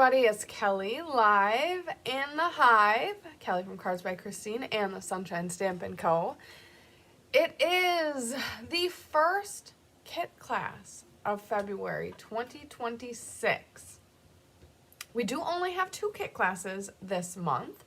everybody, it's Kelly live in the Hive. Kelly from Cards by Christine and the Sunshine Stamp & Co. It is the first kit class of February 2026. We do only have 2 kit classes this month,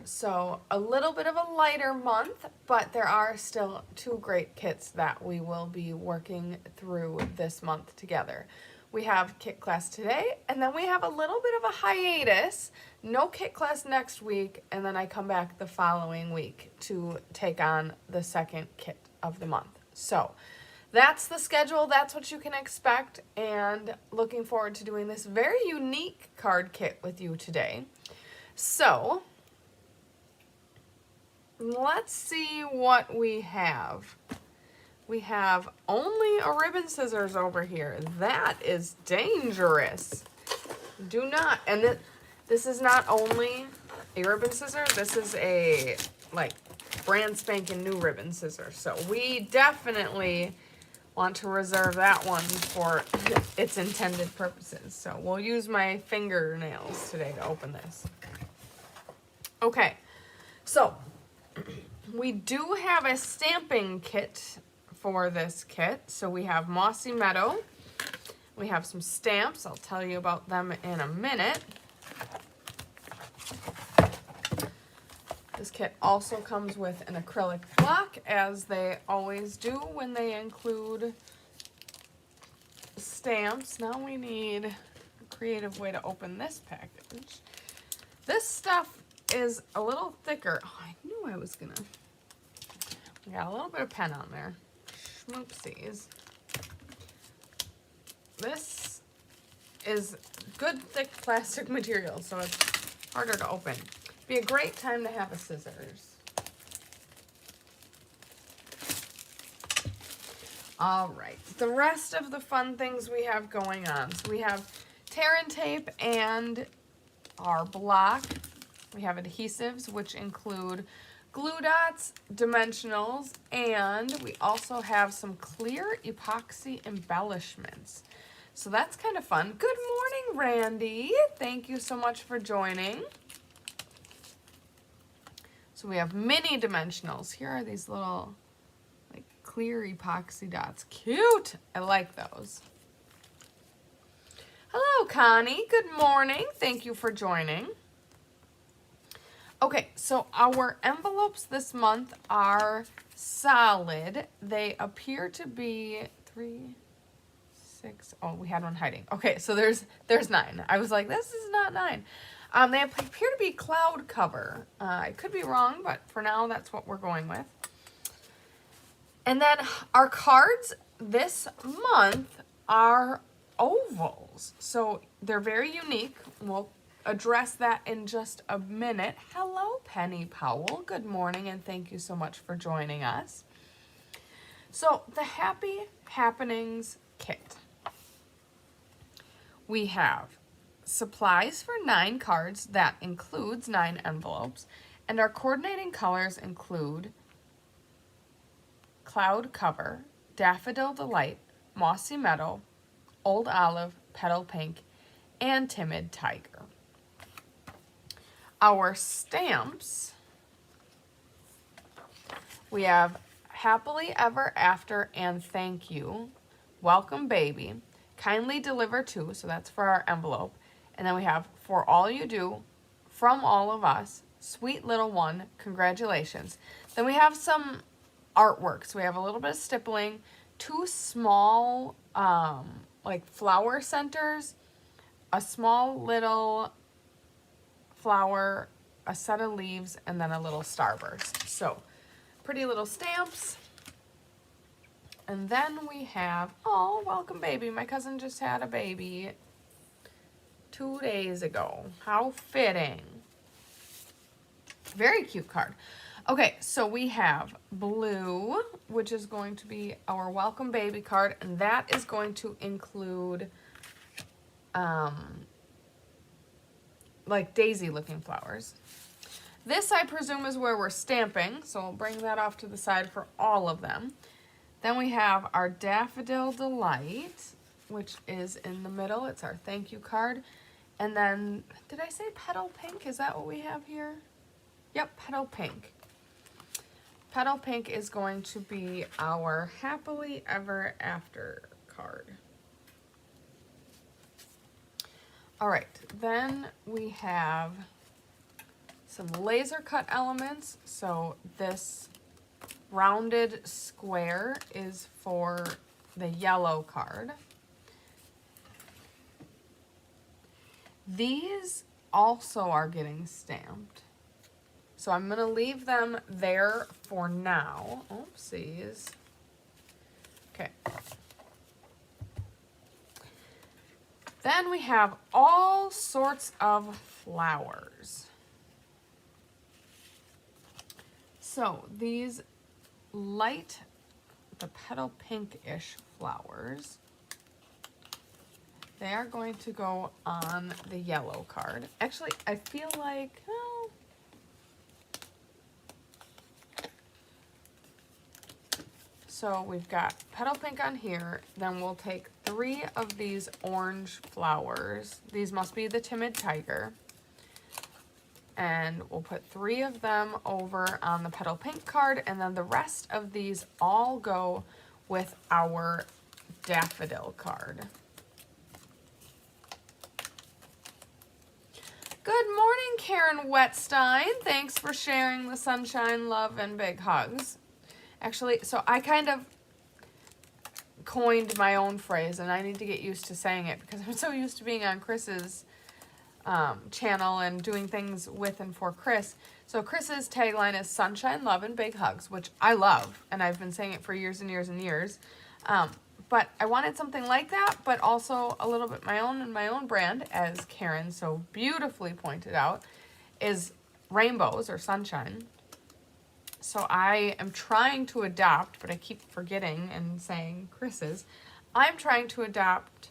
so a little bit of a lighter month, but there are still 2 great kits that we will be working through this month together. We have kit class today, and then we have a little bit of a hiatus. No kit class next week, and then I come back the following week to take on the second kit of the month. So that's the schedule. That's what you can expect, and looking forward to doing this very unique card kit with you today. So let's see what we have. We have only a ribbon scissors over here. That is dangerous. Do not, and this is not only a ribbon scissor, this is a like brand spanking new ribbon scissor. So we definitely want to reserve that one for its intended purposes. So we'll use my fingernails today to open this. Okay, so we do have a stamping kit for this kit. So we have Mossy Meadow. We have some stamps. I'll tell you about them in a minute. This kit also comes with an acrylic block, as they always do when they include stamps. Now we need a creative way to open this package. This stuff is a little thicker. Oh, I knew I was gonna. I got a little bit of pen on there. Schmoopsies. This is good thick plastic material, so it's harder to open. Be a great time to have a scissors. All right, the rest of the fun things we have going on. So we have tear and tape and our block. We have adhesives, which include glue dots, dimensionals, and we also have some clear epoxy embellishments. So that's kind of fun. Good morning, Randy. Thank you so much for joining. So we have mini dimensionals. Here are these little like clear epoxy dots. Cute. I like those. Hello, Connie. Good morning. Thank you for joining. Okay, so our envelopes this month are solid. They appear to be 3, 6. Oh, we had one hiding. Okay, so there's 9. I was like, this is not 9. They appear to be cloud cover. I could be wrong, but for now, that's what we're going with. And then our cards this month are ovals. So they're very unique. We'll address that in just a minute. Hello, Penny Powell. Good morning, and thank you so much for joining us. So the Happy Happenings kit. We have supplies for 9 cards. That includes 9 envelopes, and our coordinating colors include Cloud Cover, Daffodil Delight, Mossy Meadow, Old Olive, Petal Pink, and Timid Tiger. Our stamps, we have Happily Ever After and Thank You, Welcome Baby, Kindly Deliver To, so that's for our envelope. And then we have For All You Do, From All of Us, Sweet Little One, Congratulations. Then we have some artwork. So we have a little bit of stippling, 2 small like flower centers, a small little flower, a set of leaves, and then a little starburst. So pretty little stamps. And then we have, oh, welcome baby. My cousin just had a baby 2 days ago. How fitting. Very cute card. Okay, so we have blue, which is going to be our welcome baby card, and that is going to include like daisy looking flowers. This, I presume, is where we're stamping, so I'll bring that off to the side for all of them. Then we have our Daffodil Delight, which is in the middle. It's our thank you card. And then, did I say petal pink? Is that what we have here? Yep, petal pink. Petal pink is going to be our happily ever after card. All right, then we have some laser cut elements. So this rounded square is for the yellow card. These also are getting stamped. So I'm going to leave them there for now. Oopsies. Okay. Then we have all sorts of flowers. So these light, the petal pink-ish flowers, they are going to go on the yellow card. Actually, I feel like, well, so we've got petal pink on here, then we'll take 3 of these orange flowers. These must be the timid tiger. And we'll put 3 of them over on the petal pink card, and then the rest of these all go with our daffodil card. Good morning, Karen Wetstein. Thanks for sharing the sunshine, love, and big hugs. Actually, so I kind of coined my own phrase, and I need to get used to saying it because I'm so used to being on Chris's channel and doing things with and for Chris. So Chris's tagline is sunshine, love, and big hugs, which I love, and I've been saying it for years and years and years. But I wanted something like that, but also a little bit my own and my own brand, as Karen so beautifully pointed out, is rainbows or sunshine. So I am trying to adopt, but I keep forgetting and saying Chris's. I'm trying to adopt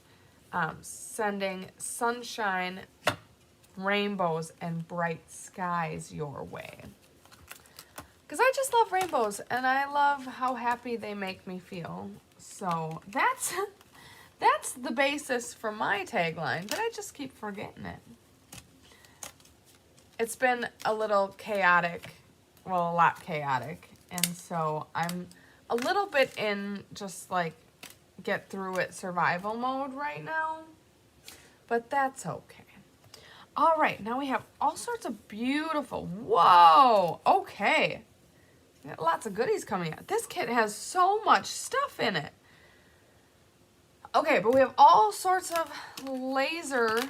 sending sunshine, rainbows, and bright skies your way. Because I just love rainbows, and I love how happy they make me feel. So that's the basis for my tagline, but I just keep forgetting it. It's been a little chaotic, well, a lot chaotic, and so I'm a little bit in just like get through it survival mode right now, but that's okay. All right, now we have all sorts of beautiful, whoa, okay. We got lots of goodies coming out. This kit has so much stuff in it. Okay, but we have all sorts of laser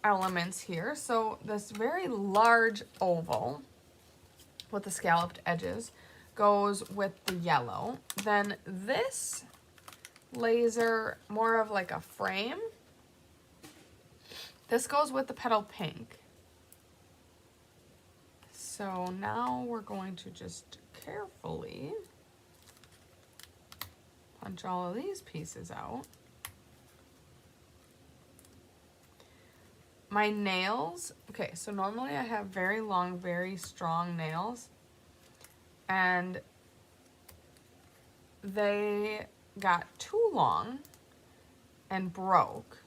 elements here. So this very large oval with the scalloped edges goes with the yellow. Then this laser, more of like a frame, this goes with the petal pink. So now we're going to just carefully punch all of these pieces out. My nails, okay, so normally I have very long, very strong nails, and they got too long and broke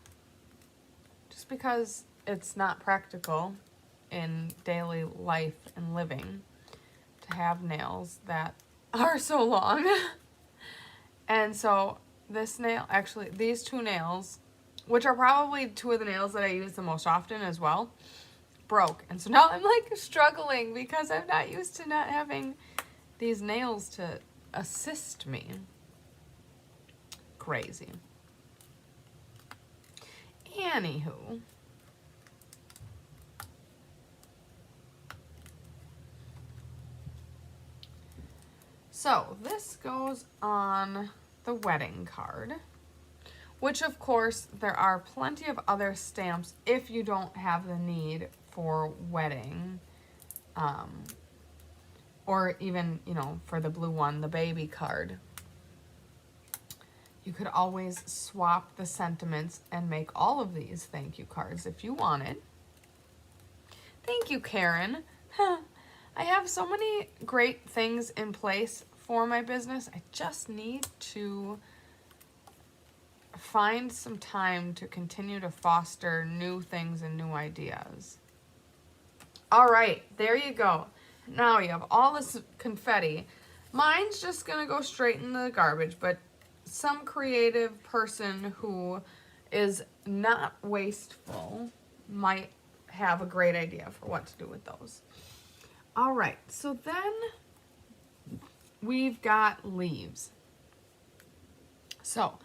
just because it's not practical in daily life and living to have nails that are so long. And so this nail, actually these 2 nails, which are probably 2 of the nails that I use the most often as well, broke. And so now I'm like struggling because I'm not used to not having these nails to assist me. Crazy. Anywho. So this goes on the wedding card, which of course there are plenty of other stamps if you don't have the need for wedding, or even, you know, for the blue one, the baby card. You could always swap the sentiments and make all of these thank you cards if you wanted. Thank you, Karen. I have so many great things in place for my business. I just need to find some time to continue to foster new things and new ideas. All right, there you go. Now you have all this confetti. Mine's just gonna go straight in the garbage, but some creative person who is not wasteful might have a great idea for what to do with those. All right, so then we've got leaves. So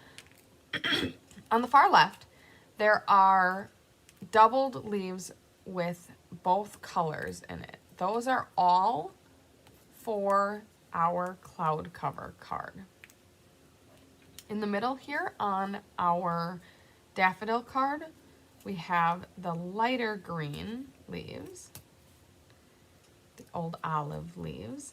on the far left, there are doubled leaves with both colors in it. Those are all for our cloud cover card. In the middle here on our daffodil card, we have the lighter green leaves, the old olive leaves,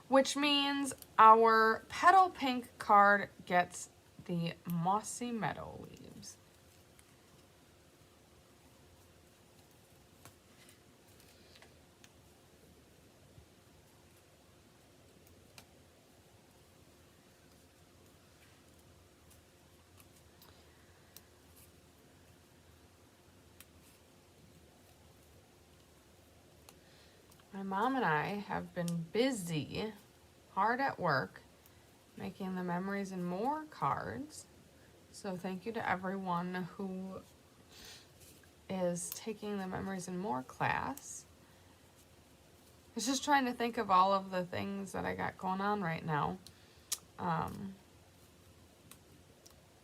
which means our petal pink card gets the mossy meadow leaves. My mom and I have been busy, hard at work, making the Memories and More cards. So thank you to everyone who is taking the Memories and More class. I was just trying to think of all of the things that I got going on right now.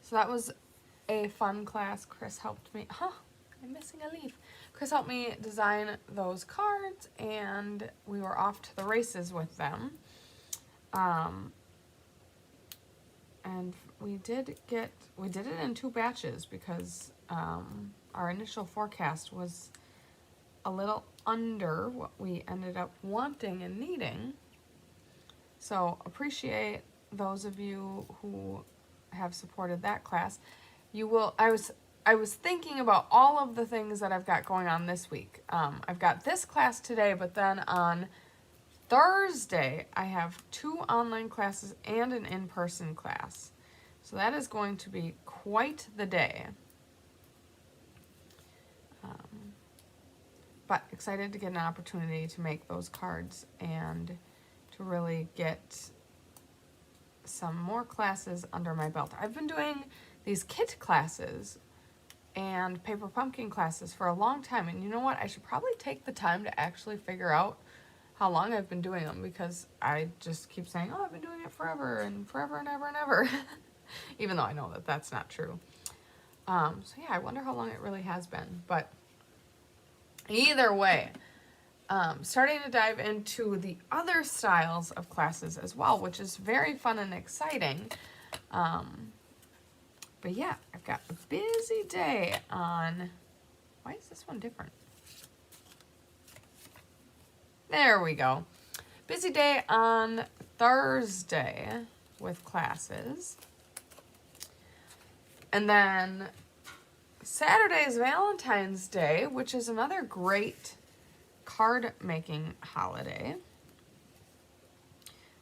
So that was a fun class. Chris helped me. I'm missing a leaf. Chris helped me design those cards, and we were off to the races with them. And we did it in 2 batches because our initial forecast was a little under what we ended up wanting and needing. So appreciate those of you who have supported that class. I was thinking about all of the things that I've got going on this week. I've got this class today, but then on Thursday, I have 2 online classes and an in-person class. So that is going to be quite the day. But excited to get an opportunity to make those cards and to really get some more classes under my belt. I've been doing these kit classes and paper pumpkin classes for a long time, and you know what? I should probably take the time to actually figure out how long I've been doing them, because I just keep saying, oh, I've been doing it forever and ever and ever, even though I know that that's not true. So yeah, I wonder how long it really has been, but either way, starting to dive into the other styles of classes as well, which is very fun and exciting. But yeah, I've got a busy day on, why is this one different? There we go. Busy day on Thursday with classes. And then Saturday is Valentine's Day, which is another great card making holiday.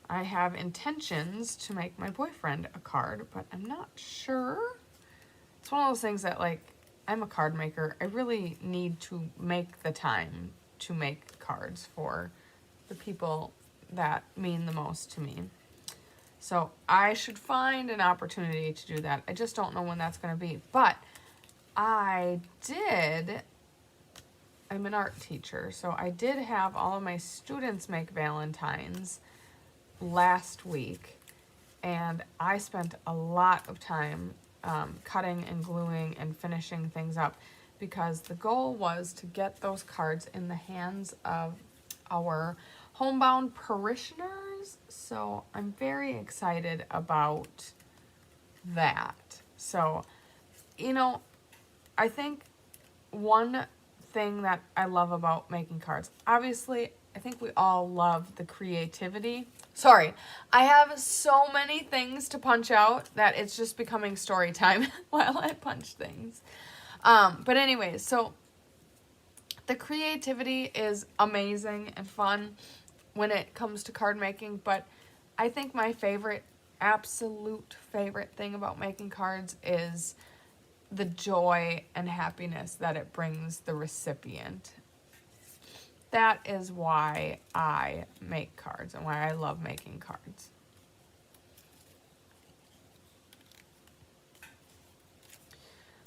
I have intentions to make my boyfriend a card, but I'm not sure. It's one of those things that, like, I'm a card maker. I really need to make the time to make cards for the people that mean the most to me. So I should find an opportunity to do that. I just don't know when that's going to be. But I'm an art teacher, so I did have all of my students make Valentines last week, and I spent a lot of time cutting and gluing and finishing things up, because the goal was to get those cards in the hands of our homebound parishioners. So I'm very excited about that. So, you know, I think one thing that I love about making cards, obviously, I think we all love the creativity. Sorry, I have so many things to punch out that it's just becoming story time while I punch things. But anyways, so the creativity is amazing and fun when it comes to card making, but I think my favorite absolute favorite thing about making cards is the joy and happiness that it brings the recipient. That is why I make cards and why I love making cards.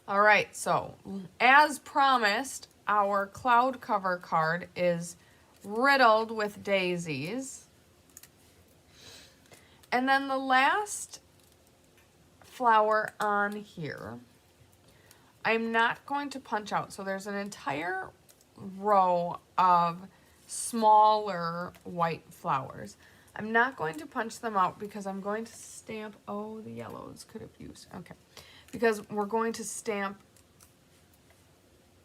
All right, so as promised, our cloud cover card is riddled with daisies. And then the last flower on here, I'm not going to punch out. So there's an entire row of smaller white flowers. I'm not going to punch them out because I'm going to stamp, oh, the yellows could have used, okay. Because we're going to stamp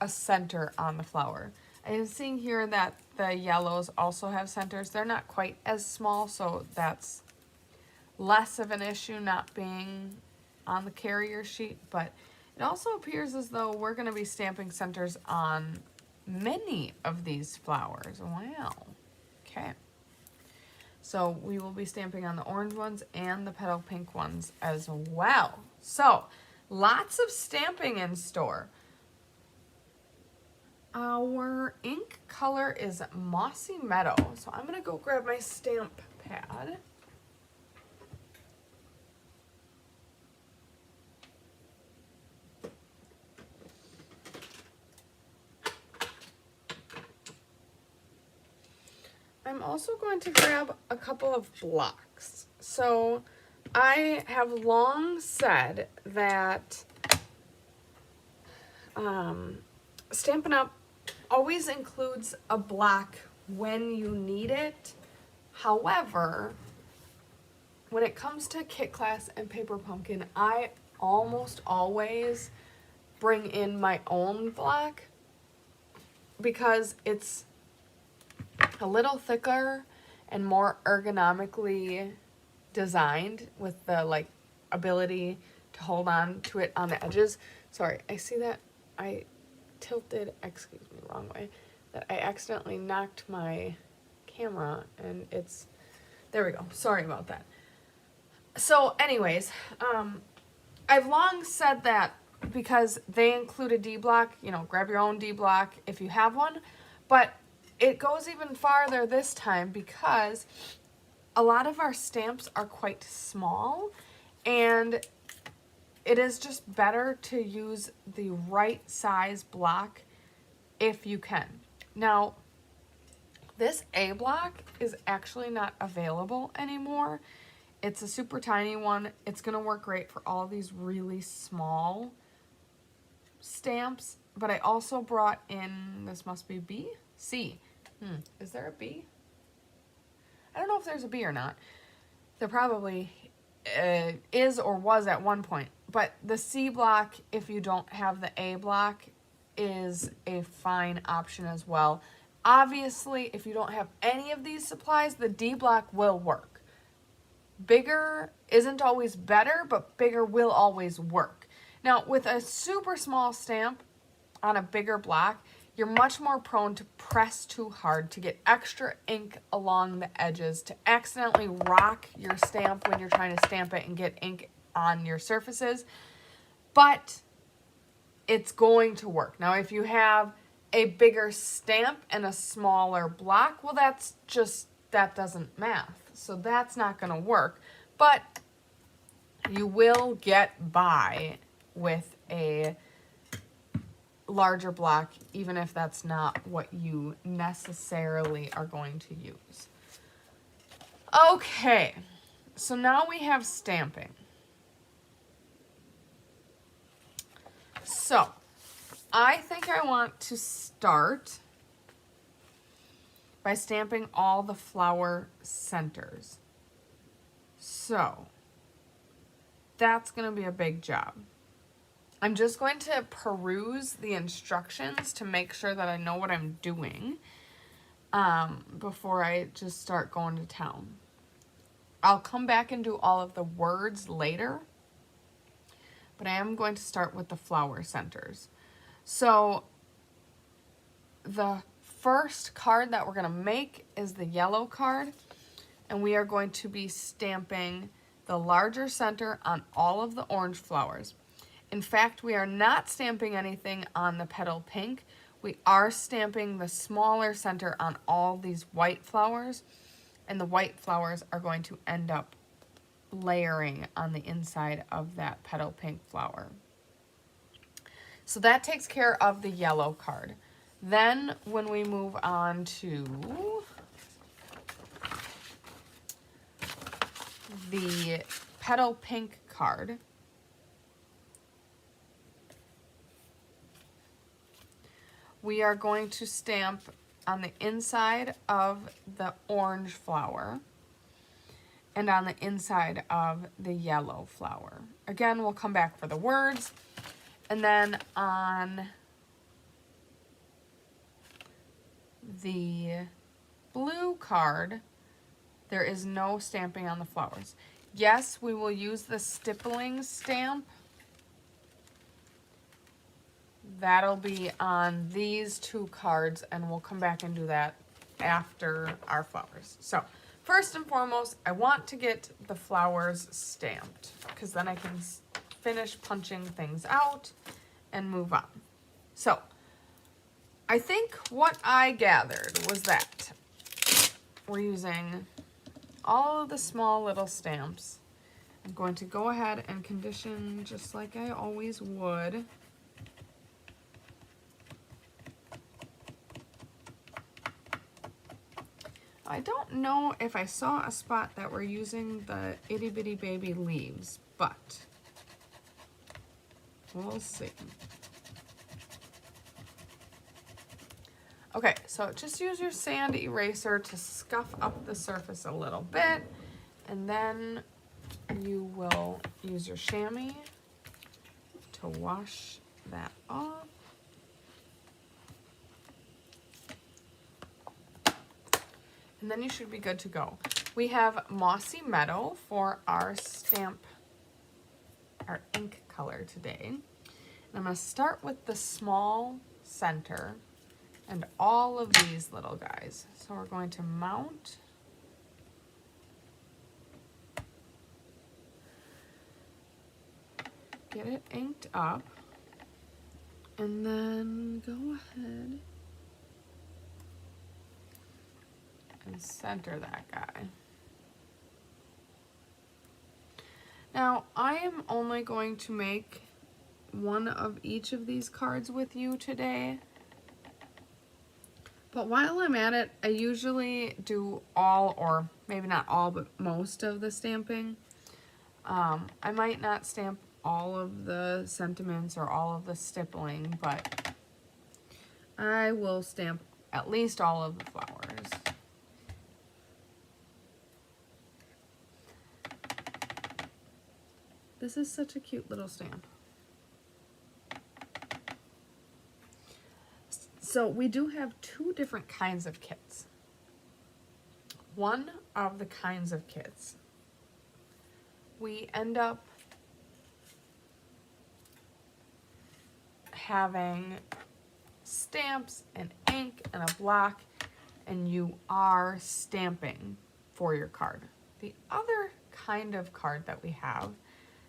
a center on the flower. I am seeing here that the yellows also have centers. They're not quite as small, so that's less of an issue not being on the carrier sheet, but it also appears as though we're going to be stamping centers on many of these flowers. Wow. Okay. So we will be stamping on the orange ones and the petal pink ones as well. So lots of stamping in store. Our ink color is Mossy Meadow. So I'm going to go grab my stamp pad. I'm also going to grab a couple of blocks. So I have long said that Stampin' Up! Always includes a block when you need it. However, when it comes to Kit Class and Paper Pumpkin, I almost always bring in my own block because it's a little thicker and more ergonomically designed with the ability to hold on to it on the edges. Sorry, I see that I tilted, excuse me, wrong way, that I accidentally knocked my camera and it's, there we go. Sorry about that. So anyways, I've long said that because they include a D block, you know, grab your own D block if you have one, but it goes even farther this time because a lot of our stamps are quite small and it is just better to use the right size block if you can. Now, this A block is actually not available anymore. It's a super tiny one. It's going to work great for all these really small stamps, but I also brought in, this must be B? C. Is there a B? I don't know if there's a B or not. There probably is or was at one point. But the C block, if you don't have the A block, is a fine option as well. Obviously, if you don't have any of these supplies, the D block will work. Bigger isn't always better, but bigger will always work. Now, with a super small stamp on a bigger block, you're much more prone to press too hard, to get extra ink along the edges, to accidentally rock your stamp when you're trying to stamp it and get ink on your surfaces. But it's going to work. Now, if you have a bigger stamp and a smaller block, well, that doesn't math. So that's not going to work. But you will get by with a larger block, even if that's not what you necessarily are going to use. Okay, so now we have stamping. So, I think I want to start by stamping all the flower centers. So, that's going to be a big job. I'm just going to peruse the instructions to make sure that I know what I'm doing before I just start going to town. I'll come back and do all of the words later, but I am going to start with the flower centers. So the first card that we're going to make is the yellow card, and we are going to be stamping the larger center on all of the orange flowers. In fact, we are not stamping anything on the petal pink. We are stamping the smaller center on all these white flowers, and the white flowers are going to end up layering on the inside of that petal pink flower. So that takes care of the yellow card. Then when we move on to the petal pink card, we are going to stamp on the inside of the orange flower and on the inside of the yellow flower. Again, we'll come back for the words. And then on the blue card, there is no stamping on the flowers. Yes, we will use the stippling stamp. That'll be on these two cards, and we'll come back and do that after our flowers. So first and foremost, I want to get the flowers stamped because then I can finish punching things out and move on. So I think what I gathered was that we're using all of the small little stamps. I'm going to go ahead and condition just like I always would. I don't know if I saw a spot that we're using the itty bitty baby leaves, but we'll see. Okay, so just use your sand eraser to scuff up the surface a little bit, and then you will use your chamois to wash that off. And then you should be good to go. We have Mossy Meadow for our stamp, our ink color today. And I'm going to start with the small center and all of these little guys. So we're going to mount. Get it inked up. And then go ahead and center that guy. Now, I am only going to make one of each of these cards with you today. But while I'm at it, I usually do all, or maybe not all, but most of the stamping. I might not stamp all of the sentiments or all of the stippling, but I will stamp at least all of the flowers. This is such a cute little stamp. So we do have two different kinds of kits. One of the kinds of kits, we end up having stamps and ink and a block, and you are stamping for your card. The other kind of card that we have,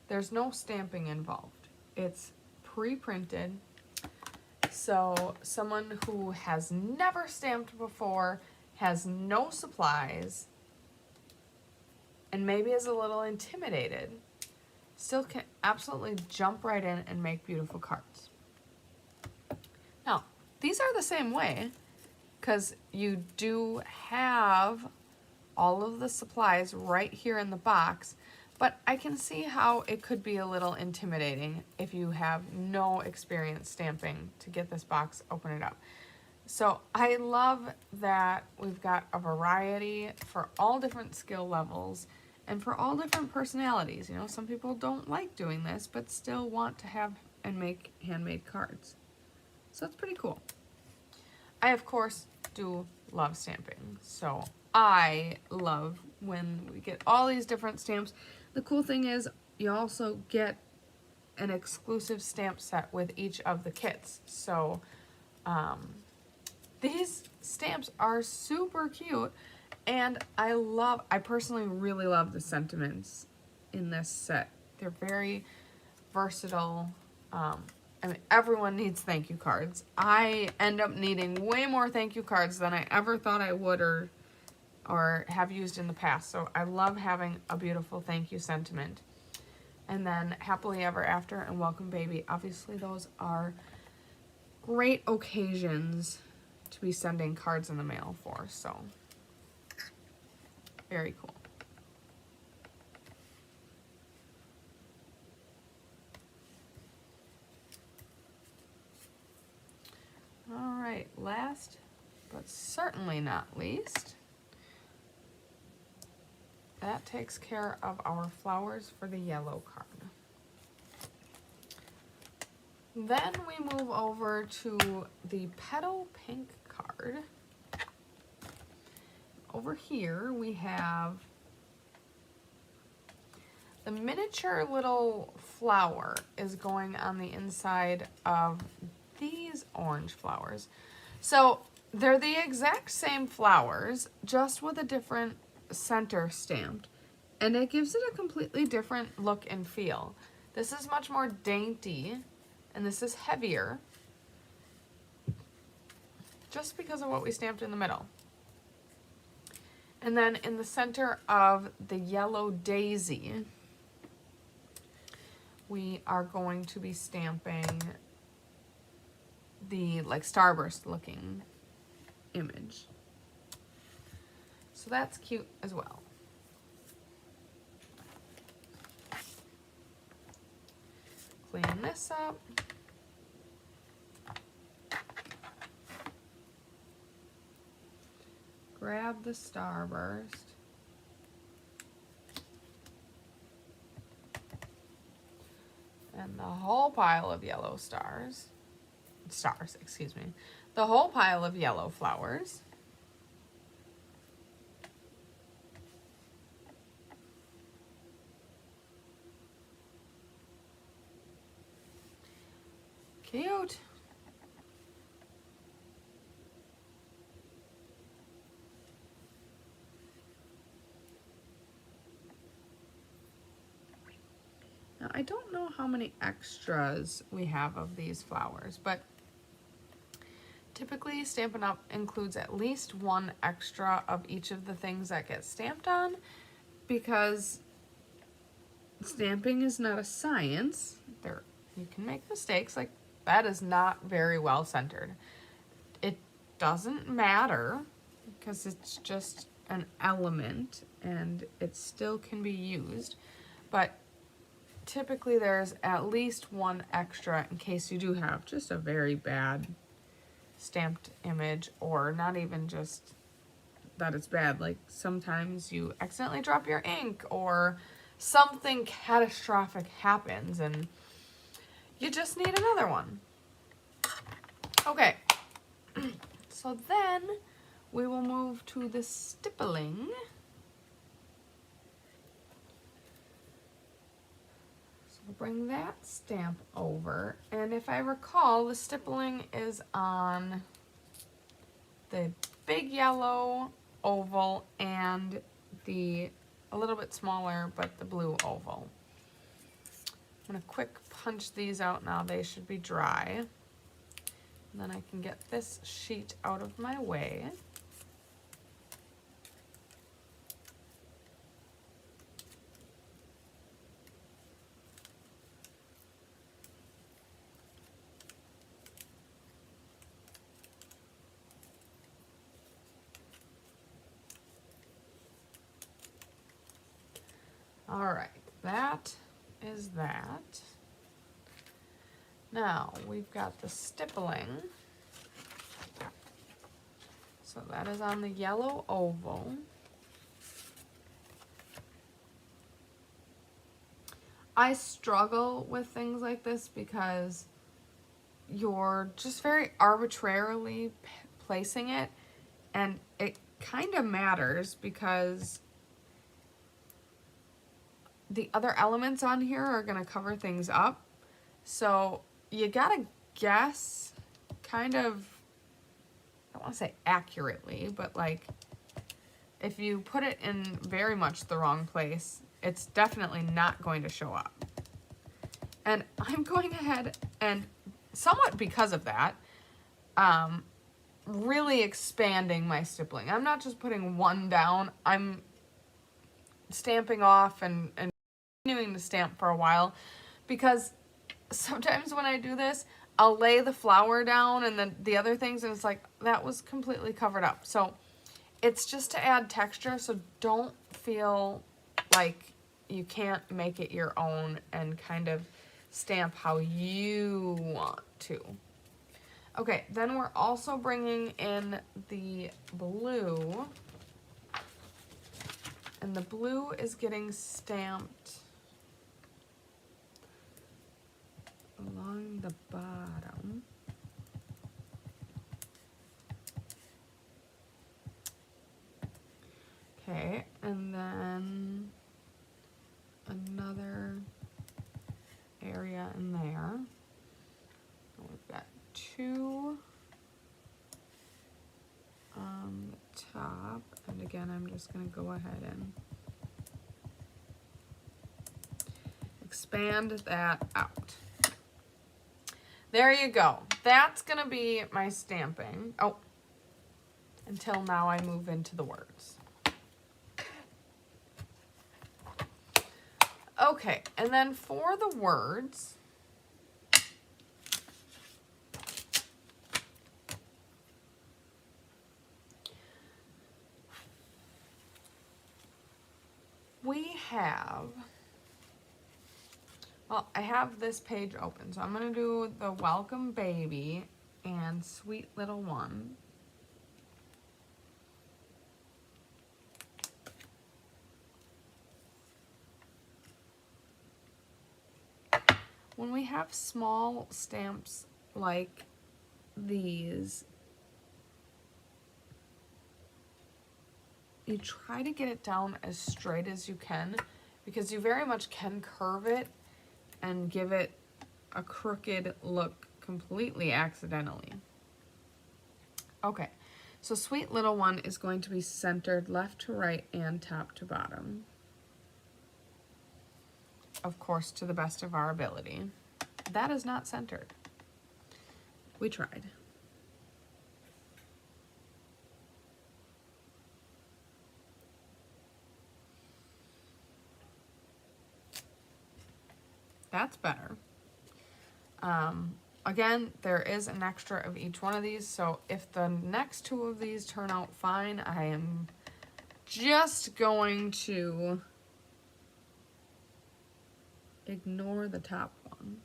there's no stamping involved. It's pre-printed. So someone who has never stamped before, has no supplies, and maybe is a little intimidated, still can absolutely jump right in and make beautiful cards. Now, these are the same way because you do have all of the supplies right here in the box, but I can see how it could be a little intimidating if you have no experience stamping to get this box, open it up. So I love that we've got a variety for all different skill levels and for all different personalities. You know, some people don't like doing this, but still want to have and make handmade cards. So it's pretty cool. I, of course, do love stamping. So I love when we get all these different stamps. The cool thing is you also get an exclusive stamp set with each of the kits. So these stamps are super cute, and I personally really love the sentiments in this set. They're very versatile. I mean, everyone needs thank you cards. I end up needing way more thank you cards than I ever thought I would or have used in the past. So I love having a beautiful thank you sentiment. And then Happily Ever After and Welcome Baby. Obviously, those are great occasions to be sending cards in the mail for. So, very cool. All right, last but certainly not least, that takes care of our flowers for the yellow card. Then we move over to the petal pink card. Over here we have the miniature little flower is going on the inside of these orange flowers. So they're the exact same flowers, just with a different center stamped. And it gives it a completely different look and feel. This is much more dainty, and this is heavier, just because of what we stamped in the middle. And then in the center of the yellow daisy, we are going to be stamping the like starburst looking image. So that's cute as well. Clean this up. Grab the starburst. And the whole pile of yellow stars, excuse me, the whole pile of yellow flowers. Cute. Now, I don't know how many extras we have of these flowers, but typically Stampin' Up! Includes at least one extra of each of the things that get stamped on, because stamping is not a science. You can make mistakes, like that is not very well centered. It doesn't matter because it's just an element and it still can be used, but typically there's at least one extra in case you do have just a very bad stamped image, or not even just that it's bad, like sometimes you accidentally drop your ink or something catastrophic happens and you just need another one. Okay, so then we will move to the stippling. So we'll bring that stamp over, and if I recall, the stippling is on the big yellow oval and a little bit smaller, but the blue oval. I'm gonna quick punch these out now. They should be dry. And then I can get this sheet out of my way. All right, that is that. Now we've got the stippling. So that is on the yellow oval. I struggle with things like this because you're just very arbitrarily placing it, and it kind of matters because the other elements on here are going to cover things up. So you gotta guess kind of, I don't want to say accurately, but like if you put it in very much the wrong place, it's definitely not going to show up. And I'm going ahead and, somewhat because of that, really expanding my stippling. I'm not just putting one down, I'm stamping off and continuing to stamp for a while, because sometimes when I do this, I'll lay the flower down and then the other things, and it's like, that was completely covered up. So it's just to add texture, so don't feel like you can't make it your own and kind of stamp how you want to. Okay, then we're also bringing in the blue, and the blue is getting stamped along the bottom. Okay, and then another area in there. We've got two on the top, and again, I'm just going to go ahead and expand that out. There you go. That's going to be my stamping. Oh, until now I move into the words. Okay, and then for the words, we have, well, I have this page open, so I'm going to do the welcome baby and sweet little one. When we have small stamps like these, you try to get it down as straight as you can, because you very much can curve it and give it a crooked look completely accidentally. Okay, so sweet little one is going to be centered left to right and top to bottom. Of course, to the best of our ability. That is not centered. We tried. That's better. Again, there is an extra of each one of these, so if the next two of these turn out fine, I am just going to ignore the top one.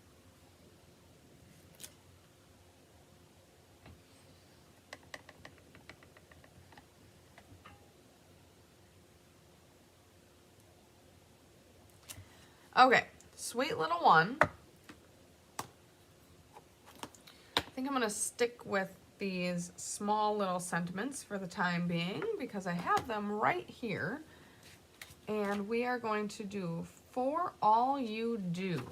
Okay, sweet little one. I think I'm going to stick with these small little sentiments for the time being, because I have them right here. And we are going to do For All You Do.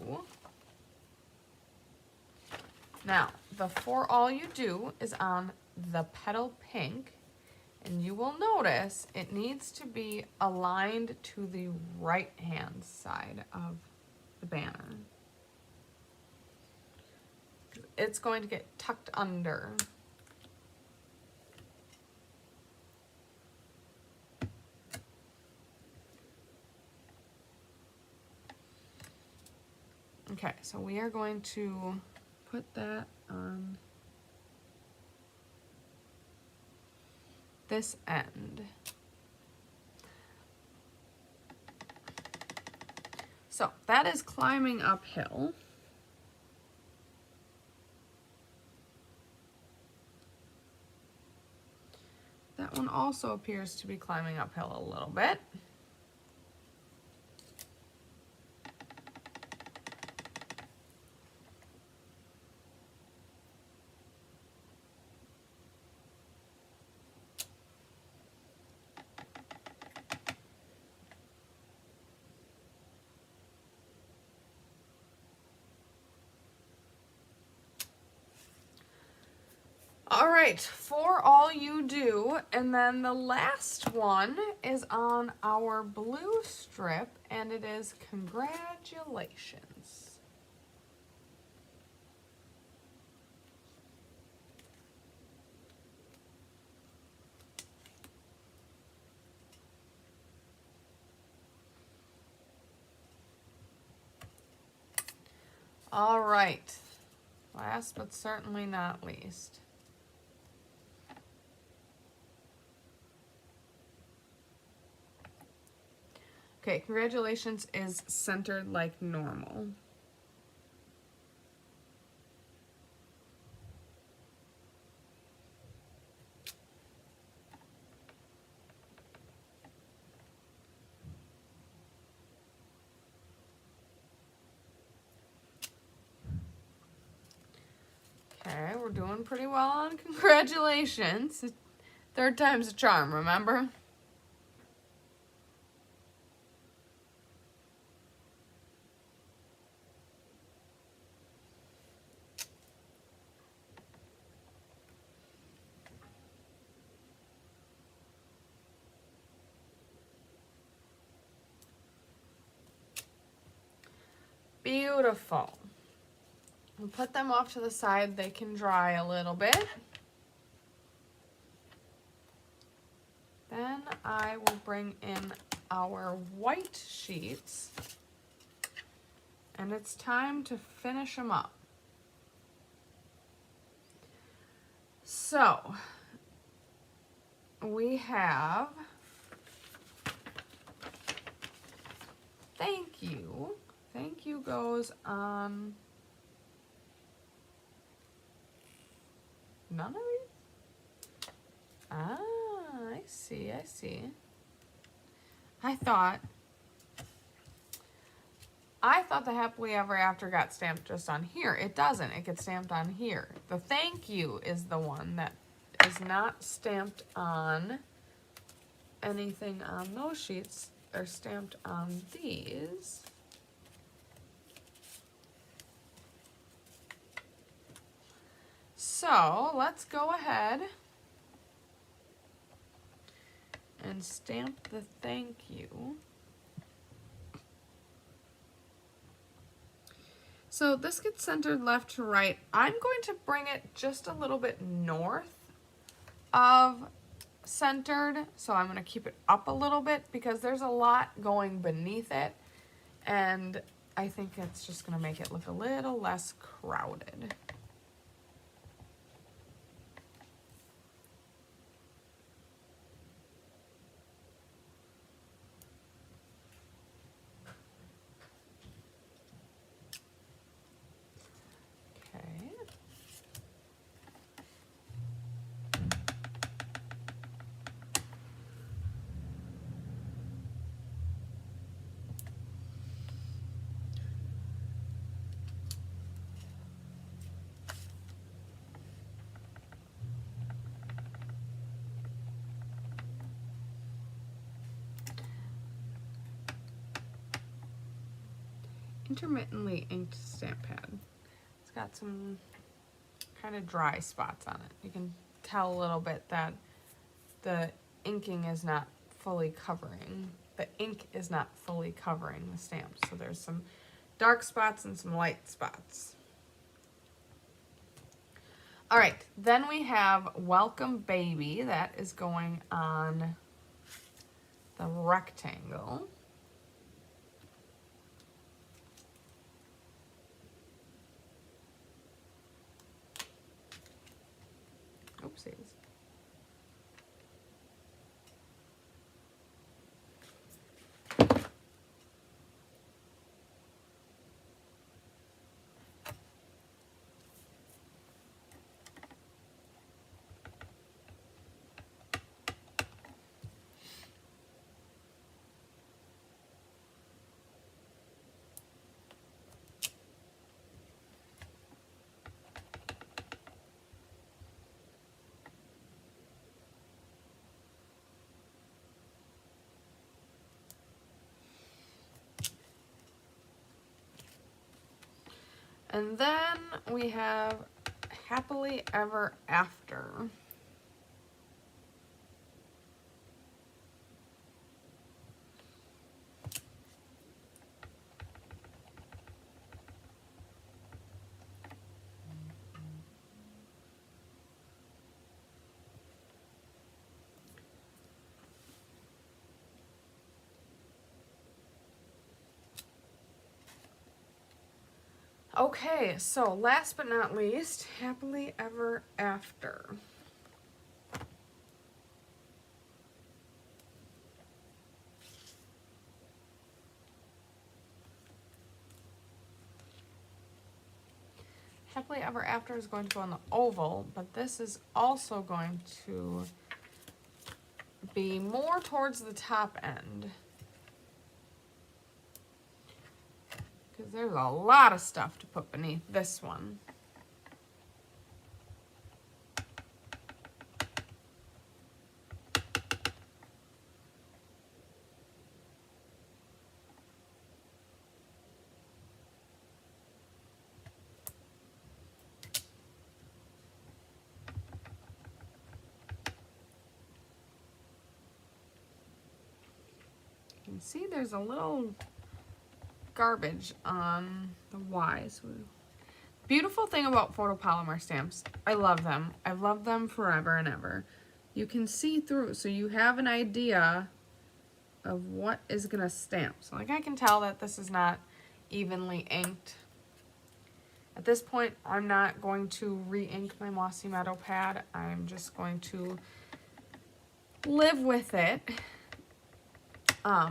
Now, the For All You Do is on the petal pink, and you will notice it needs to be aligned to the right hand side of the banner. It's going to get tucked under. Okay, so we are going to put that on this end. So that is climbing uphill. That one also appears to be climbing uphill a little bit. All right, for all you do, and then the last one is on our blue strip, and it is congratulations. All right, last but certainly not least. Okay, congratulations is centered like normal. Okay, we're doing pretty well on congratulations. Third time's a charm, remember? Beautiful. We'll put them off to the side. They can dry a little bit. Then I will bring in our white sheets. And it's time to finish them up. So, we have thank you. Thank you goes on none of these? Ah, I see, I see. I thought the happily ever after got stamped just on here. It doesn't. It gets stamped on here. The thank you is the one that is not stamped on anything on those sheets. They're stamped on these. So let's go ahead and stamp the thank you. So this gets centered left to right. I'm going to bring it just a little bit north of centered. So I'm going to keep it up a little bit because there's a lot going beneath it. And I think it's just going to make it look a little less crowded. Intermittently inked stamp pad. It's got some kind of dry spots on it. You can tell a little bit that the inking is not fully covering. The ink is not fully covering the stamp. So there's some dark spots and some light spots. All right, then we have Welcome Baby. That is going on the rectangle. Oopsies. And then we have Happily Ever After. Okay, so last but not least, Happily Ever After. Happily Ever After is going to go on the oval, but this is also going to be more towards the top end. Because there's a lot of stuff to put beneath this one. You can see there's a little garbage on the Y. So beautiful thing about photopolymer stamps, I love them. I've loved them forever and ever. You can see through, so you have an idea of what is gonna stamp. So like I can tell that this is not evenly inked. At this point, I'm not going to re-ink my Mossy Meadow pad. I'm just going to live with it.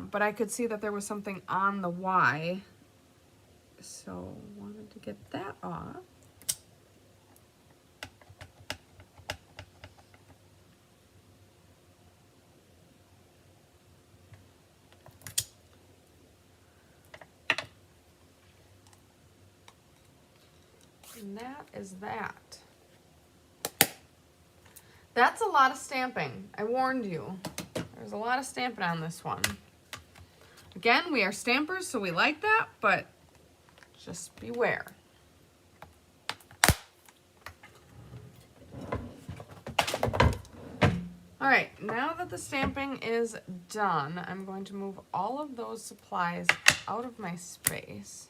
But I could see that there was something on the Y, so wanted to get that off. And that is that. That's a lot of stamping. I warned you. There's a lot of stamping on this one. Again, we are stampers, so we like that, but just beware. All right, now that the stamping is done, I'm going to move all of those supplies out of my space.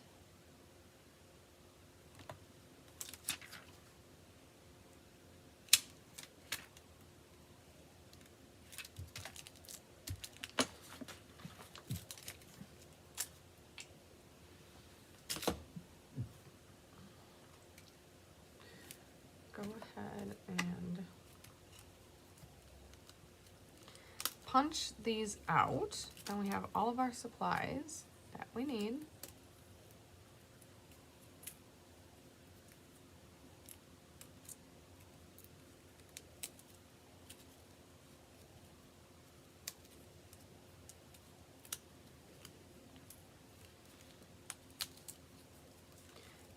Go ahead and punch these out. Then we have all of our supplies that we need.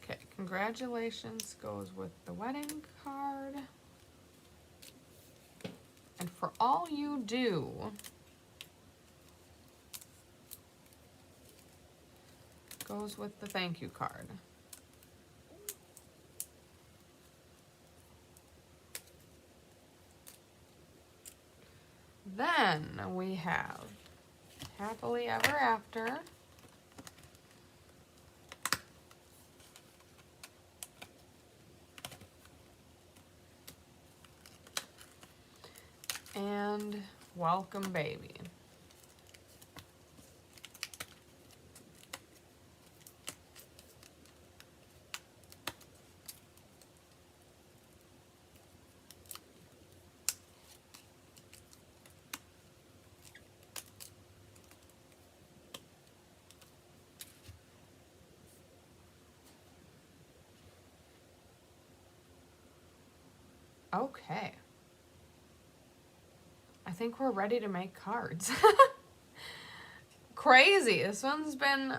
Okay, congratulations goes with the wedding card. And for all you do, goes with the thank you card. Then we have Happily Ever After. And Welcome Baby. Okay. I think we're ready to make cards. Crazy. This one's been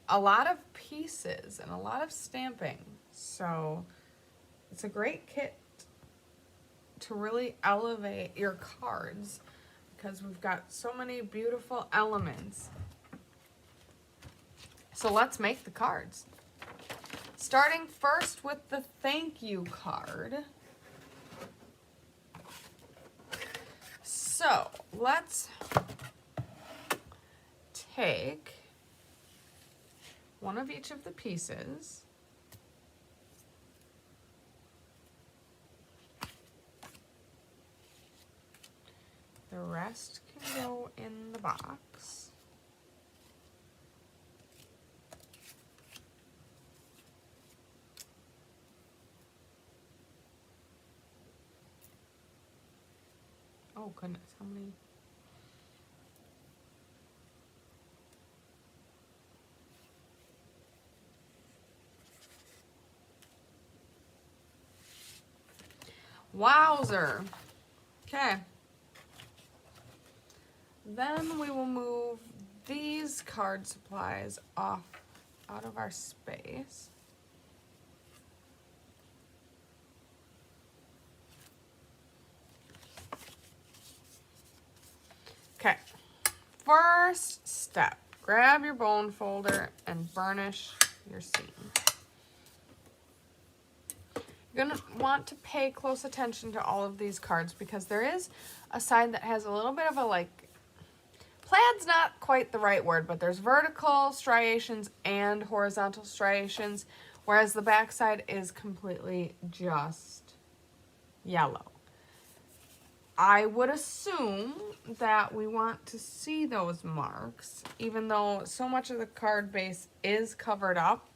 a lot of pieces and a lot of stamping. So it's a great kit to really elevate your cards because we've got so many beautiful elements. So let's make the cards. Starting first with the thank you card. So let's take one of each of the pieces. The rest can go in the box. Oh goodness, how many? Wowzer. Okay. Then we will move these card supplies off out of our space. Okay, first step, grab your bone folder and burnish your seam. You're gonna want to pay close attention to all of these cards because there is a side that has a little bit of a like, plaid's not quite the right word, but there's vertical striations and horizontal striations, whereas the back side is completely just yellow. I would assume that we want to see those marks, even though so much of the card base is covered up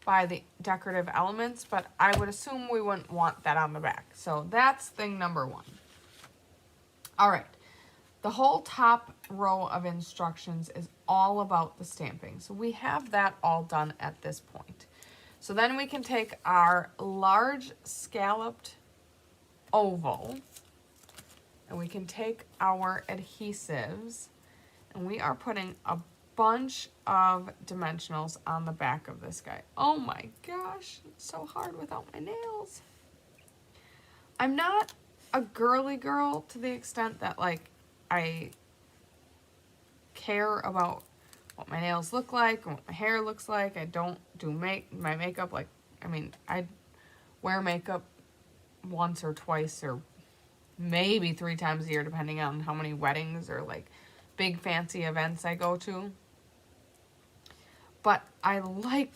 by the decorative elements, but I would assume we wouldn't want that on the back. So that's thing number one. All right, the whole top row of instructions is all about the stamping. So we have that all done at this point. So then we can take our large scalloped oval and we can take our adhesives and we are putting a bunch of dimensionals on the back of this guy. Oh my gosh, it's so hard without my nails. I'm not a girly girl to the extent that like I care about what my nails look like and what my hair looks like. I don't do my makeup like, I mean, I wear makeup once or twice or maybe 3 times a year depending on how many weddings or like big fancy events I go to. But I like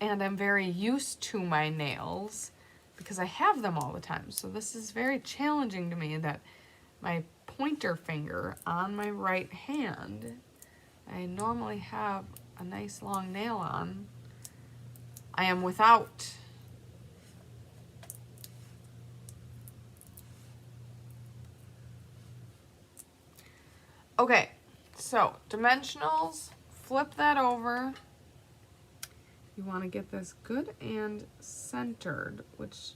and I'm very used to my nails because I have them all the time. So this is very challenging to me that my pointer finger on my right hand, I normally have a nice long nail on, I am without. Okay, so dimensionals, flip that over. You want to get this good and centered, which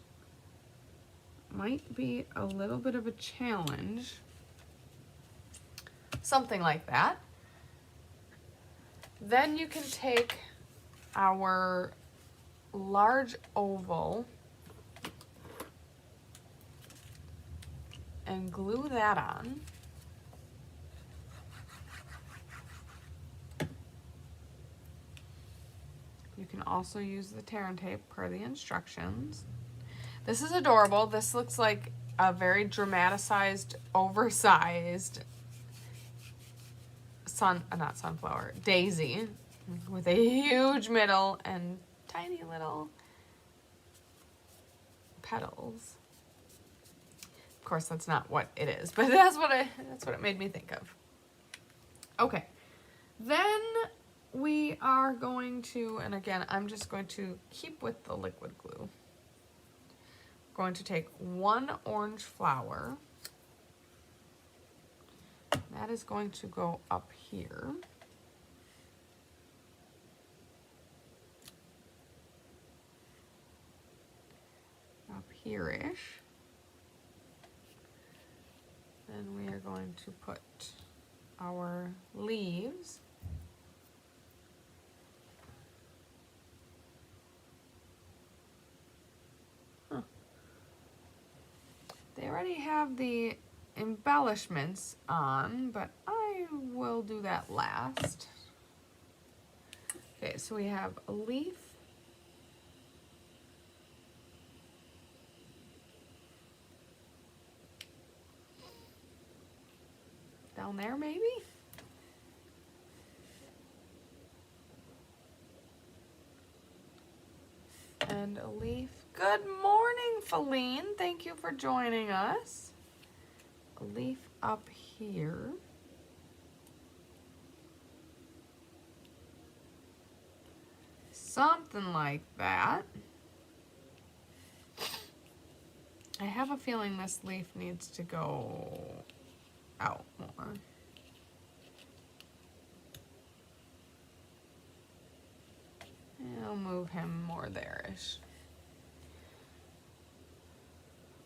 might be a little bit of a challenge. Something like that. Then you can take our large oval and glue that on. You can also use the tear and tape per the instructions. This is adorable. This looks like a very dramatized, oversized not sunflower, daisy with a huge middle and tiny little petals. Of course, that's not what it is, but that's what it made me think of. Okay, then we are going to, and again, I'm just going to keep with the liquid glue. I'm going to take one orange flower. That is going to go up here. Up here-ish. Then we are going to put our leaves. They already have the embellishments on, but I will do that last. Okay, so we have a leaf, down there maybe. And a leaf. Good morning, Feline. Thank you for joining us. A leaf up here. Something like that. I have a feeling this leaf needs to go out more. I'll move him more there-ish.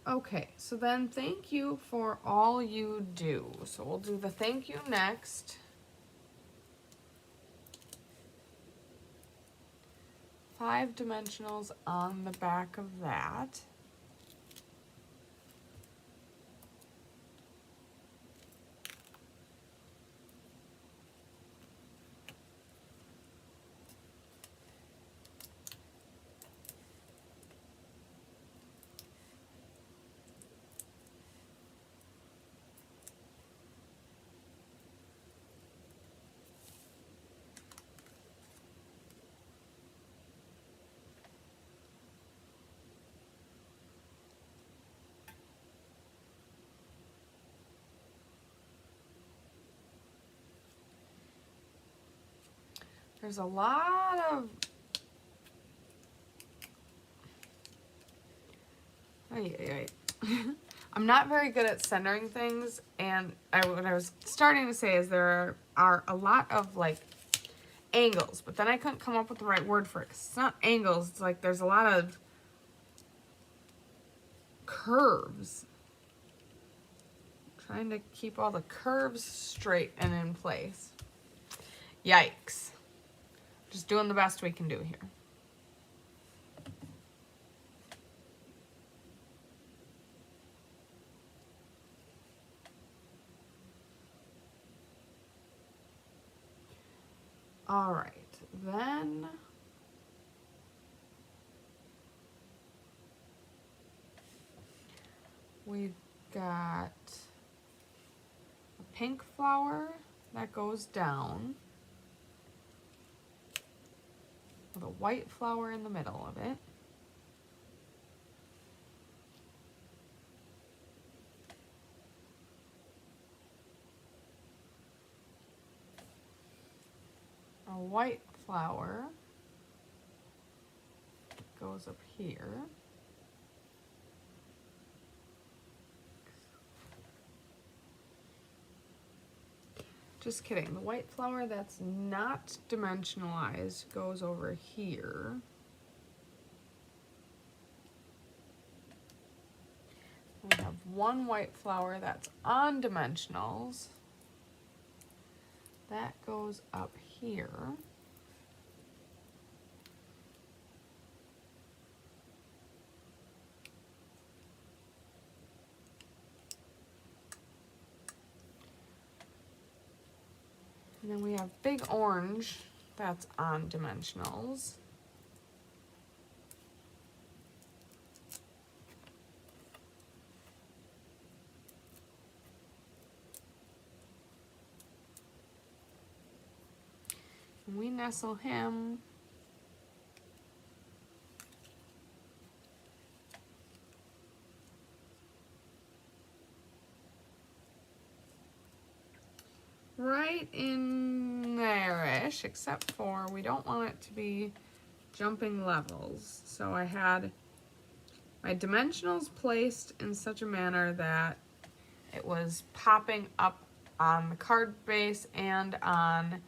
Okay, so then thank you for all you do. So we'll do the thank you next. 5 dimensionals on the back of that. There's a lot of I'm not very good at centering things, and what I was starting to say is there are a lot of like angles, but then I couldn't come up with the right word for it, 'cause it's not angles, it's like there's a lot of curves. I'm trying to keep all the curves straight and in place. Yikes. Just doing the best we can do here. All right, then we've got a pink flower that goes down with a white flower in the middle of it. A white flower goes up here. Just kidding. The white flower that's not dimensionalized goes over here. We have one white flower that's on dimensionals. That goes up here. And then we have big orange that's on dimensionals. And we nestle him right in there-ish, except for we don't want it to be jumping levels. So I had my dimensionals placed in such a manner that it was popping up on the card base and on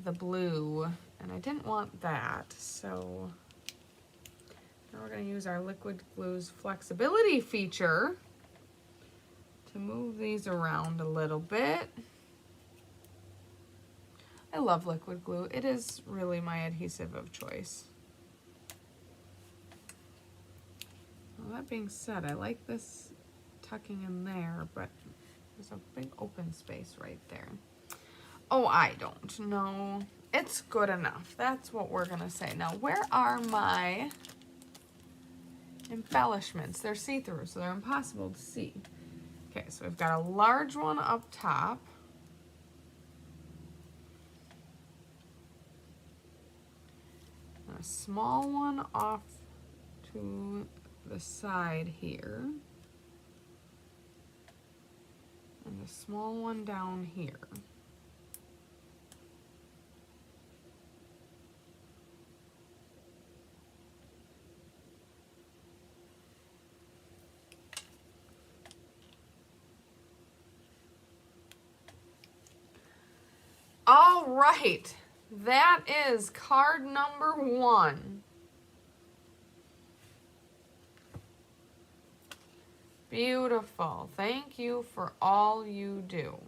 the blue, and I didn't want that, so now we're going to use our liquid glue's flexibility feature to move these around a little bit. I love liquid glue. It is really my adhesive of choice. Well, that being said, I like this tucking in there, but there's a big open space right there. Oh, I don't know. It's good enough. That's what we're gonna say. Now, where are my embellishments? They're see-through, so they're impossible to see. Okay, so we've got a large one up top. And a small one off to the side here. And a small one down here. All right, that is card number 1. Beautiful. Thank you for all you do.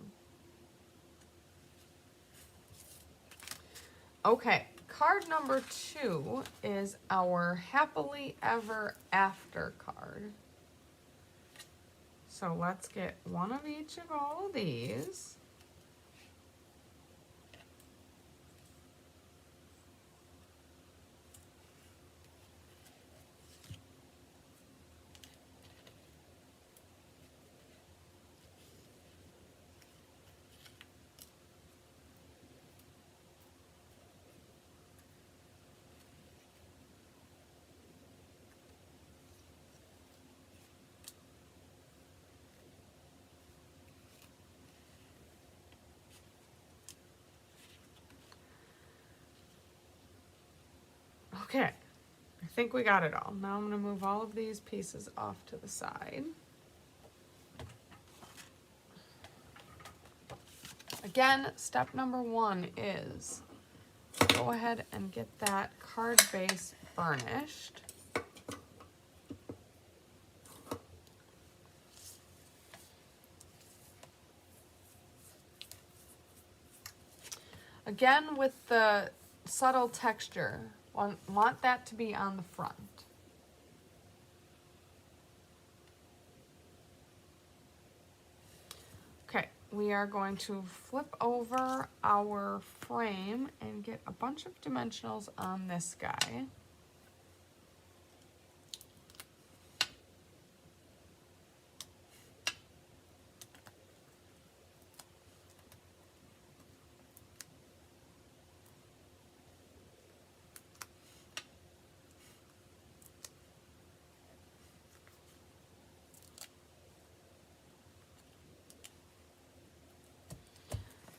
Okay, card number 2 is our Happily Ever After card. So let's get one of each of all of these. Okay, I think we got it all. Now I'm going to move all of these pieces off to the side. Again, step number 1 is go ahead and get that card base burnished. Again, with the subtle texture, want that to be on the front. Okay, we are going to flip over our frame and get a bunch of dimensionals on this guy.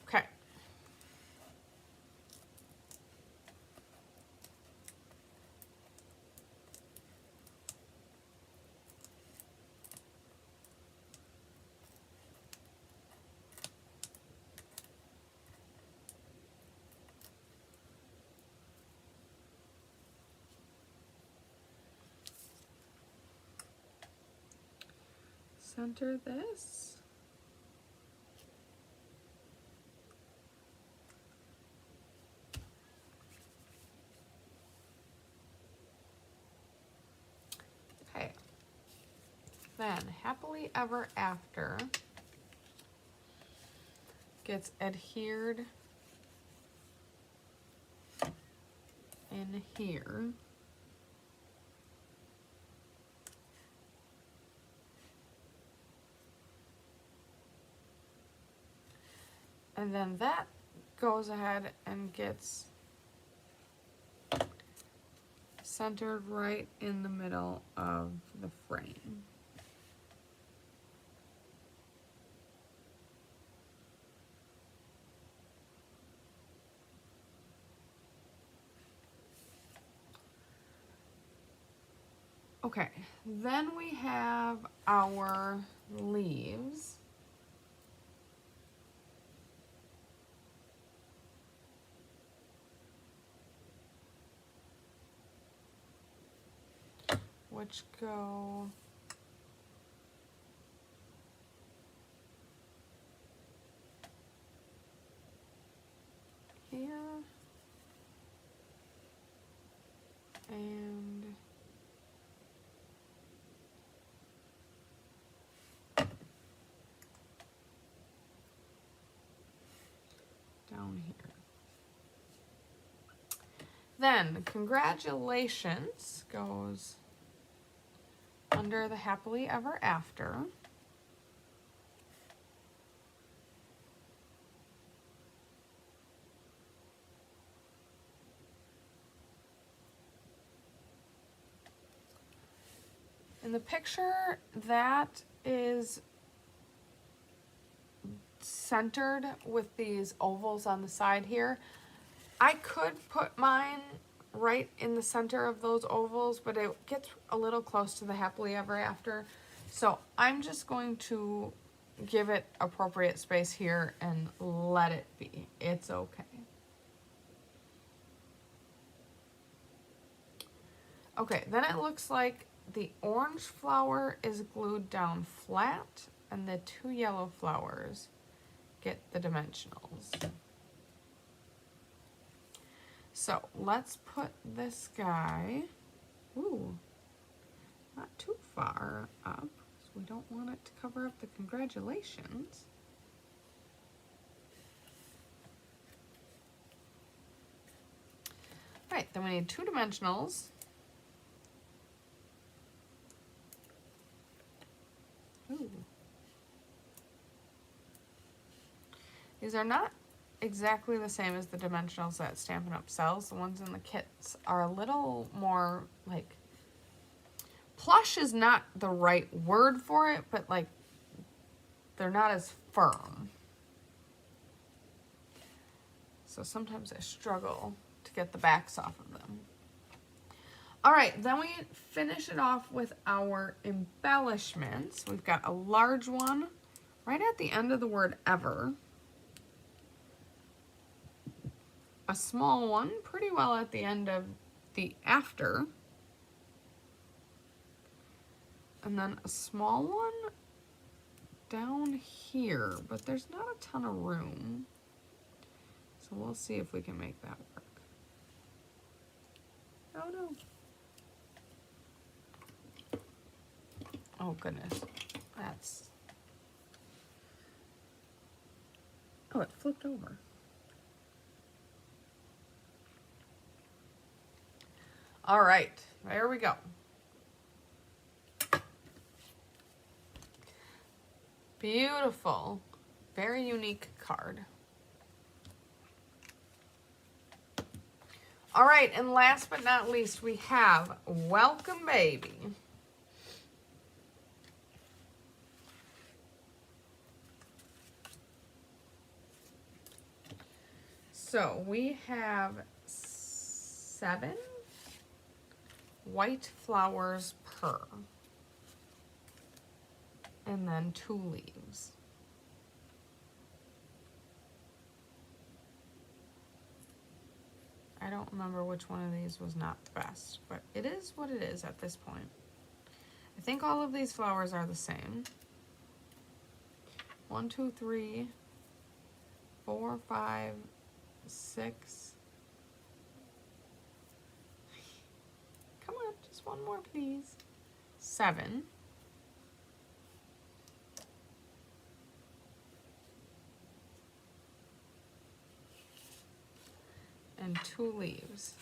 Okay. Center this. Okay. Then, Happily Ever After gets adhered in here. And then that goes ahead and gets centered right in the middle of the frame. Okay, then we have our leaves. Which go here and down here. Then Congratulations goes under the Happily Ever After. the picture, that is centered with these ovals on the side here. I could put mine right in the center of those ovals, but it gets a little close to the happily ever after. So I'm just going to give it appropriate space here and let it be. It's okay. Okay, then it looks like the orange flower is glued down flat and the two yellow flowers get the dimensionals. So let's put this guy, ooh, not too far up, so we don't want it to cover up the congratulations. All right, then we need two dimensionals. Ooh. These are not exactly the same as the dimensionals that Stampin' Up sells. The ones in the kits are a little more like, plush is not the right word for it, but like they're not as firm. So sometimes I struggle to get the backs off of them. All right, then we finish it off with our embellishments. We've got a large one right at the end of the word ever. A small one pretty well at the end of the after. And then a small one down here, but there's not a ton of room. So we'll see if we can make that work. Oh no. Oh goodness, that's, oh, it flipped over. All right, there we go. Beautiful, very unique card. All right, and last but not least, we have Welcome Baby. So we have 7 white flowers per, and then 2 leaves. I don't remember which one of these was not the best, but it is what it is at this point. I think all of these flowers are the same. 1, 2, 3, 4, 5, 6. Come on, just one more, please. 7. And 2 leaves.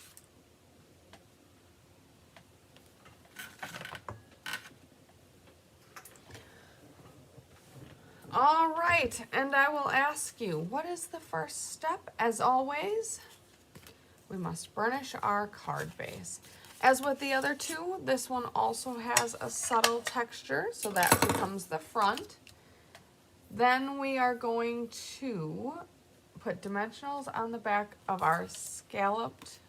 All right, and I will ask you, what is the first step? As always, we must burnish our card base. As with the other two, this one also has a subtle texture, so that becomes the front. Then we are going to put dimensionals on the back of our scalloped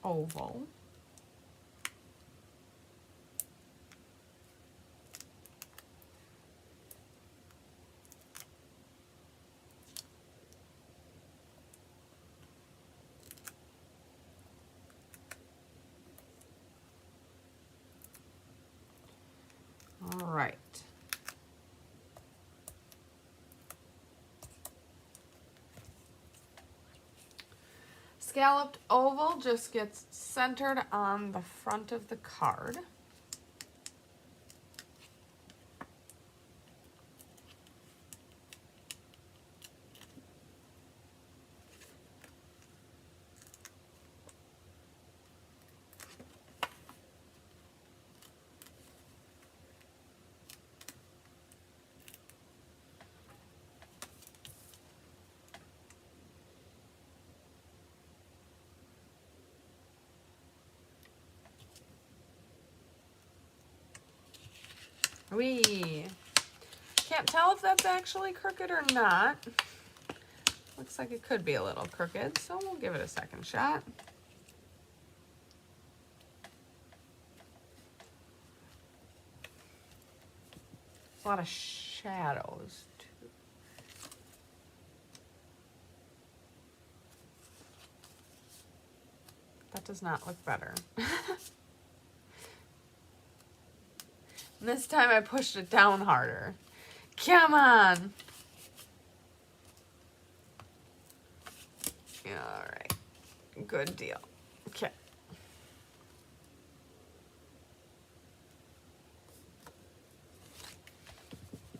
oval. All right. Scalloped oval just gets centered on the front of the card. We can't tell if that's actually crooked or not. Looks like it could be a little crooked, so we'll give it a second shot. A lot of shadows, too. That does not look better. This time I pushed it down harder. Come on! All right, good deal. Okay.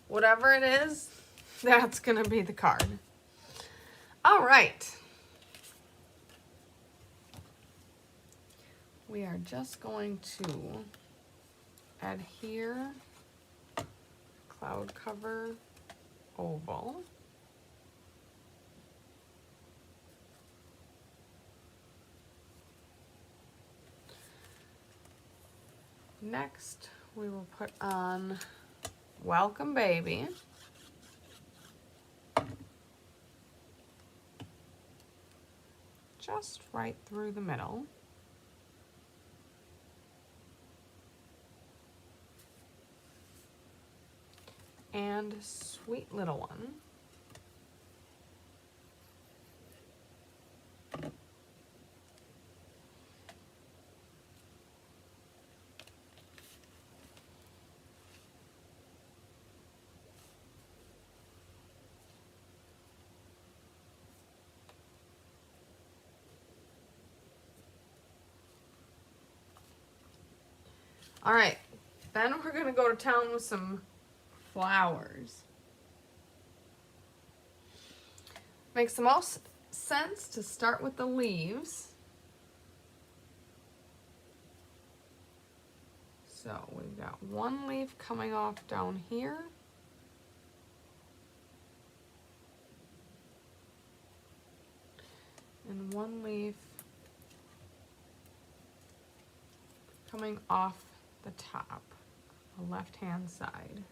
Whatever it is, that's gonna be the card. All right. We are just going to adhere cloud cover oval. Next, we will put on Welcome Baby. Just right through the middle. And Sweet Little One. All right, then we're gonna go to town with some flowers. Makes the most sense to start with the leaves. So we've got one leaf coming off down here. And one leaf coming off the top, the left-hand side.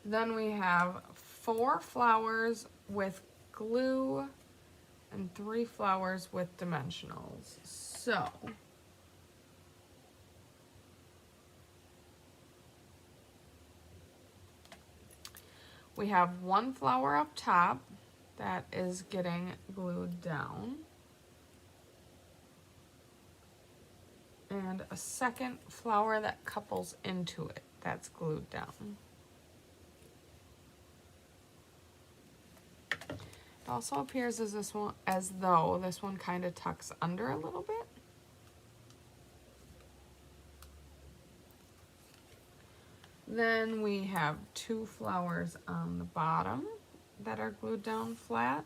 Then we have 4 flowers with glue and 3 flowers with dimensionals. So we have 1 flower up top that is getting glued down. And a second flower that couples into it that's glued down. It also appears as though this one kind of tucks under a little bit. Then we have 2 flowers on the bottom that are glued down flat.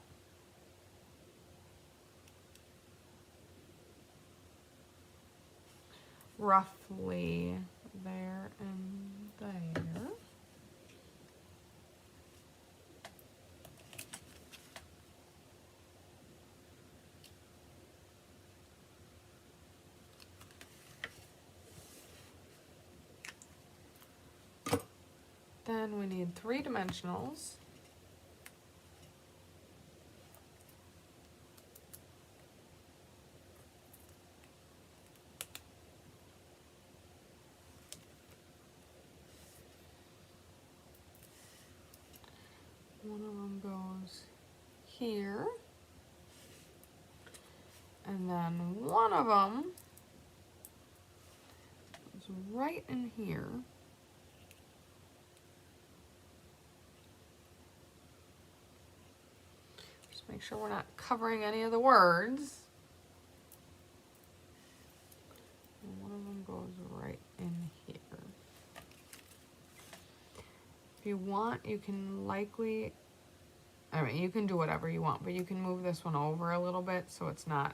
Roughly there and there. Then we need 3 dimensionals. One of them goes here. And then one of them goes right in here. Just make sure we're not covering any of the words. And one of them goes right in here. If you want, you can you can do whatever you want, but you can move this one over a little bit so it's not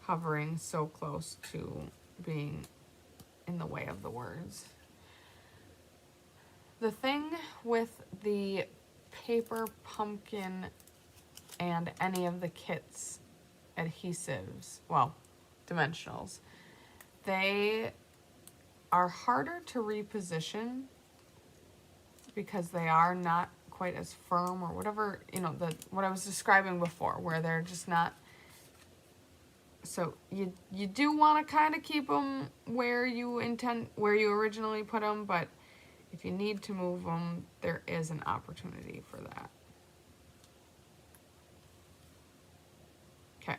hovering so close to being in the way of the words. The thing with the paper pumpkin and any of the kits adhesives, well, dimensionals. They are harder to reposition because they are not quite as firm, or whatever, you know, what I was describing before, where they're just not. So you do want to kind of keep them where you originally put them, but if you need to move them, there is an opportunity for that. Okay.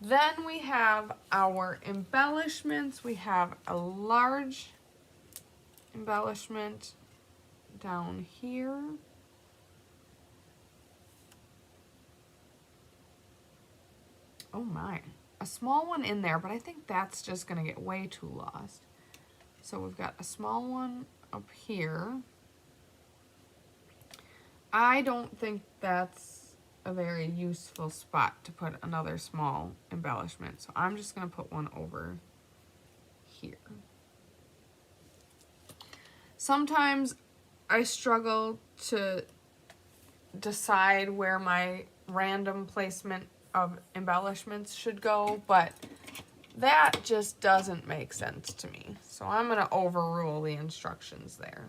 Then we have our embellishments. We have a large embellishment down here. Oh my, a small one in there, but I think that's just gonna get way too lost. So we've got a small one up here. I don't think that's a very useful spot to put another small embellishment, so I'm just gonna put one over here. Sometimes I struggle to decide where my random placement of embellishments should go, but that just doesn't make sense to me. So I'm going to overrule the instructions there.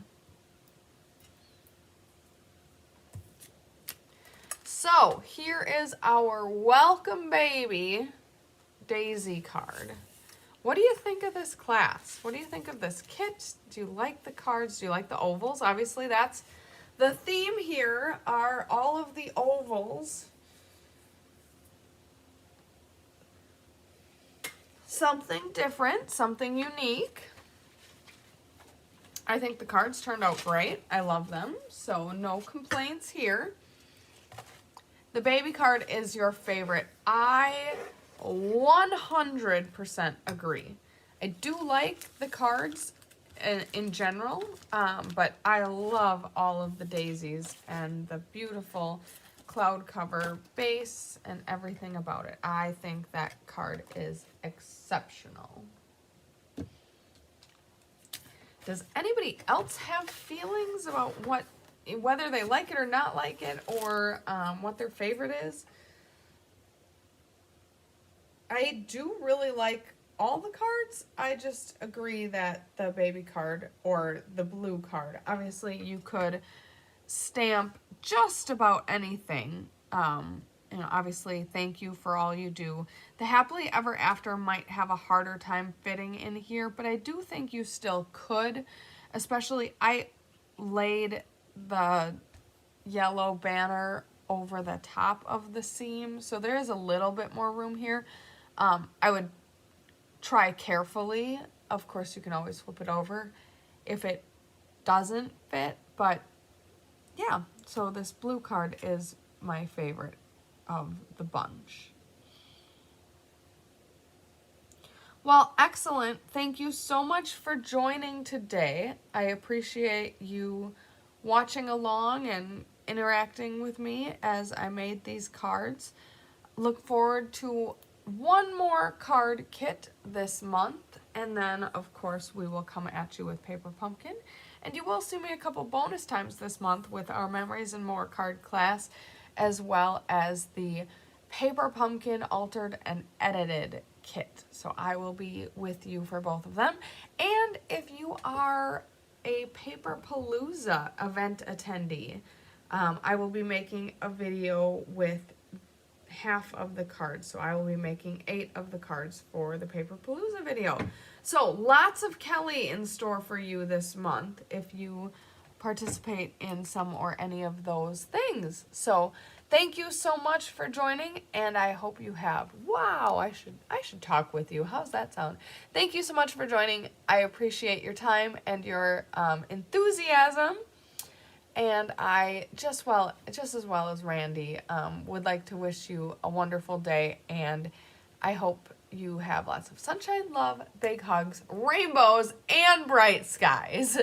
So here is our welcome baby daisy card. What do you think of this class? What do you think of this kit? Do you like the cards? Do you like the ovals? Obviously that's the theme here, are all of the ovals. Something different, something unique. I think the cards turned out great. I love them, so no complaints here. The baby card is your favorite. I 100% agree. I do like the cards in general, but I love all of the daisies and the beautiful cloud cover base and everything about it. I think that card is exceptional. Does anybody else have feelings about whether they like it or not like it, or what their favorite is? I do really like all the cards. I just agree that the baby card or the blue card, obviously you could stamp just about anything. You know, obviously, thank you for all you do. The happily ever after might have a harder time fitting in here, but I do think you still could. Especially, I laid the yellow banner over the top of the seam, so there is a little bit more room here. I would try carefully. Of course, you can always flip it over if it doesn't fit, but yeah, so this blue card is my favorite of the bunch. Well, excellent. Thank you so much for joining today. I appreciate you watching along and interacting with me as I made these cards. Look forward to one more card kit this month, and then of course we will come at you with Paper Pumpkin, and you will see me a couple bonus times this month with our Memories and More card class, as well as the Paper Pumpkin Altered and Edited kit. So I will be with you for both of them. And if you are a Paper Palooza event attendee, I will be making a video with half of the cards. So I will be making 8 of the cards for the Paper Palooza video. So lots of Kelly in store for you this month if you participate in some or any of those things. So thank you so much for joining, and I hope you have, wow, I should talk with you. How's that sound? Thank you so much for joining. I appreciate your time and your enthusiasm. And I, just as well as Randy, would like to wish you a wonderful day, and I hope you have lots of sunshine, love, big hugs, rainbows, and bright skies.